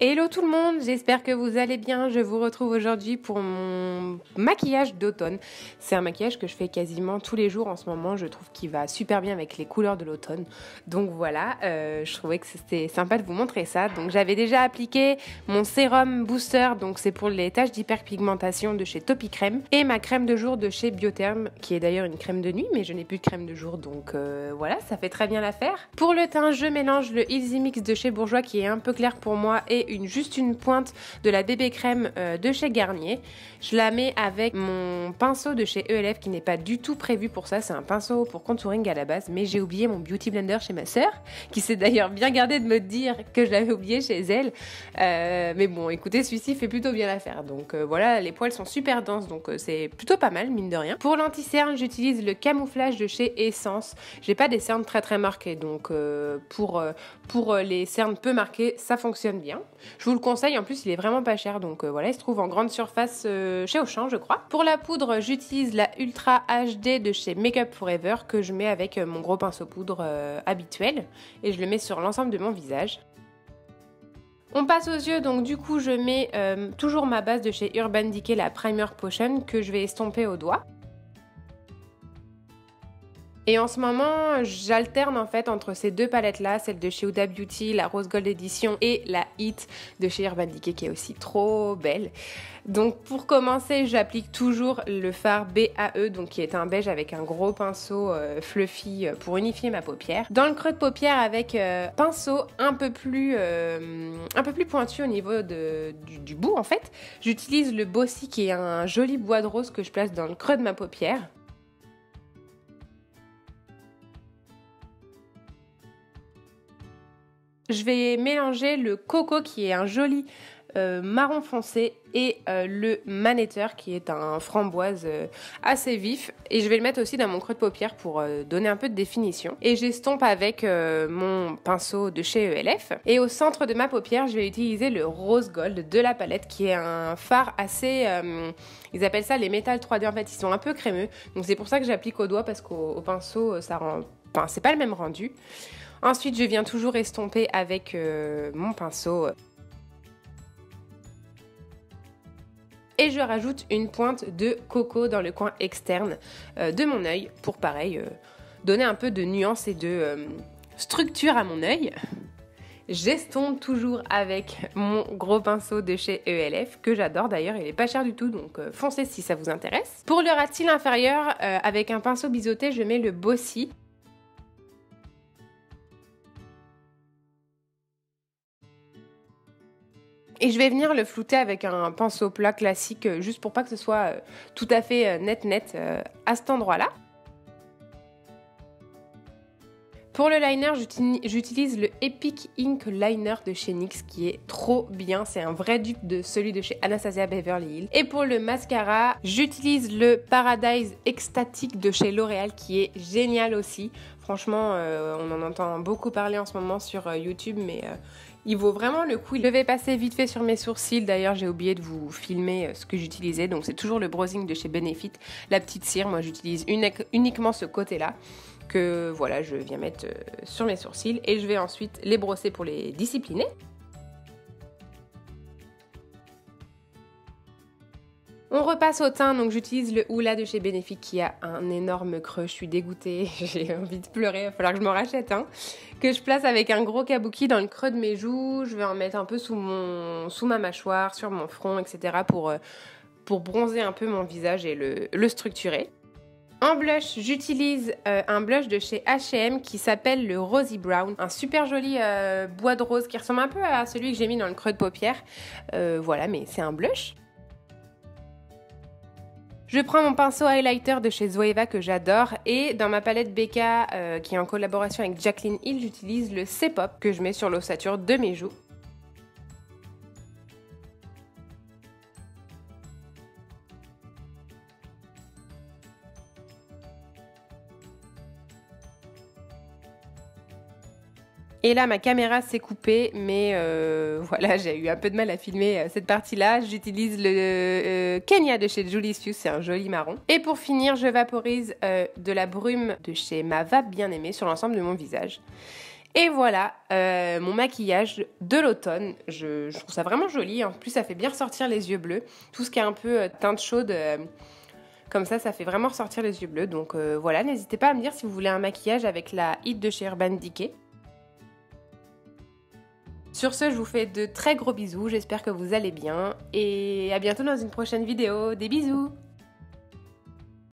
Hello tout le monde, j'espère que vous allez bien. Je vous retrouve aujourd'hui pour mon maquillage d'automne. C'est un maquillage que je fais quasiment tous les jours en ce moment. Je trouve qu'il va super bien avec les couleurs de l'automne. Donc voilà, je trouvais que c'était sympa de vous montrer ça. Donc j'avais déjà appliqué mon sérum booster, donc c'est pour les taches d'hyperpigmentation de chez Topicrème, et ma crème de jour de chez Biotherm, qui est d'ailleurs une crème de nuit, mais je n'ai plus de crème de jour, donc voilà, ça fait très bien l'affaire. Pour le teint, je mélange le Easy Mix de chez Bourjois, qui est un peu clair pour moi, et juste une pointe de la bébé crème de chez Garnier. Je la mets avec mon pinceau de chez ELF qui n'est pas du tout prévu pour ça. C'est un pinceau pour contouring à la base, mais j'ai oublié mon Beauty Blender chez ma sœur, qui s'est d'ailleurs bien gardée de me dire que je l'avais oublié chez elle. Mais bon, écoutez, celui-ci fait plutôt bien l'affaire. Donc voilà, les poils sont super denses, donc c'est plutôt pas mal, mine de rien. Pour l'anti-cerne, j'utilise le camouflage de chez Essence. J'ai pas des cernes très marquées, donc pour les cernes peu marquées, ça fonctionne bien. Je vous le conseille, en plus il est vraiment pas cher, donc voilà, il se trouve en grande surface chez Auchan, je crois. Pour la poudre, j'utilise la Ultra HD de chez Makeup Forever, que je mets avec mon gros pinceau poudre habituel, et je le mets sur l'ensemble de mon visage. On passe aux yeux, donc du coup je mets toujours ma base de chez Urban Decay, la Primer Potion, que je vais estomper au doigt. Et en ce moment, j'alterne en fait entre ces deux palettes-là, celle de chez Huda Beauty, la Rose Gold Edition, et la Hit de chez Urban Decay, qui est aussi trop belle. Donc pour commencer, j'applique toujours le fard BAE, donc qui est un beige avec un gros pinceau fluffy pour unifier ma paupière. Dans le creux de paupière, avec pinceau un peu plus pointu au niveau du bout en fait, j'utilise le Bossy, qui est un joli bois de rose que je place dans le creux de ma paupière. Je vais mélanger le Coco, qui est un joli marron foncé, et le Manetteur, qui est un framboise assez vif, et je vais le mettre aussi dans mon creux de paupière pour donner un peu de définition. Et j'estompe avec mon pinceau de chez ELF. Et au centre de ma paupière, je vais utiliser le Rose Gold de la palette, qui est un fard assez... ils appellent ça les métal 3D, en fait, ils sont un peu crémeux. Donc c'est pour ça que j'applique au doigt, parce qu'au pinceau, ça rend... Enfin, c'est pas le même rendu. Ensuite, je viens toujours estomper avec mon pinceau. Et je rajoute une pointe de coco dans le coin externe de mon œil pour, pareil, donner un peu de nuance et de structure à mon œil. J'estompe toujours avec mon gros pinceau de chez ELF, que j'adore d'ailleurs, il est pas cher du tout, donc foncez si ça vous intéresse. Pour le ras de cils inférieur, avec un pinceau biseauté, je mets le Bossy. Et je vais venir le flouter avec un pinceau plat classique, juste pour pas que ce soit tout à fait net à cet endroit-là. Pour le liner, j'utilise le Epic Ink Liner de chez NYX, qui est trop bien. C'est un vrai dupe de celui de chez Anastasia Beverly Hills. Et pour le mascara, j'utilise le Paradise Ecstatic de chez L'Oréal, qui est génial aussi. Franchement, on en entend beaucoup parler en ce moment sur YouTube, mais il vaut vraiment le coup. Je vais passer vite fait sur mes sourcils. D'ailleurs, j'ai oublié de vous filmer ce que j'utilisais. Donc c'est toujours le Browsing de chez Benefit, la petite cire. Moi, j'utilise uniquement ce côté-là, que voilà, je viens mettre sur mes sourcils, et je vais ensuite les brosser pour les discipliner. On repasse au teint, donc j'utilise le Hoola de chez Benefit, qui a un énorme creux. Je suis dégoûtée, j'ai envie de pleurer, il va falloir que je m'en rachète un. Que je place avec un gros kabuki dans le creux de mes joues. Je vais en mettre un peu sous ma mâchoire, sur mon front, etc. pour bronzer un peu mon visage et le structurer. En blush, j'utilise un blush de chez H&M qui s'appelle le Rosy Brown. Un super joli bois de rose qui ressemble un peu à celui que j'ai mis dans le creux de paupière. Voilà, mais c'est un blush. Je prends mon pinceau highlighter de chez Zoeva, que j'adore, et dans ma palette BK qui est en collaboration avec Jaclyn Hill, j'utilise le C-Pop que je mets sur l'ossature de mes joues. Et là, ma caméra s'est coupée, mais voilà, j'ai eu un peu de mal à filmer cette partie-là. J'utilise le Kenya de chez Julicious, c'est un joli marron. Et pour finir, je vaporise de la brume de chez Mava Bien Aimée sur l'ensemble de mon visage. Et voilà, mon maquillage de l'automne. Je trouve ça vraiment joli. En plus, ça fait bien ressortir les yeux bleus. Tout ce qui est un peu teinte chaude, comme ça fait vraiment ressortir les yeux bleus. Donc voilà, n'hésitez pas à me dire si vous voulez un maquillage avec la Hit de chez Urban Decay. Sur ce, je vous fais de très gros bisous. J'espère que vous allez bien. Et à bientôt dans une prochaine vidéo. Des bisous!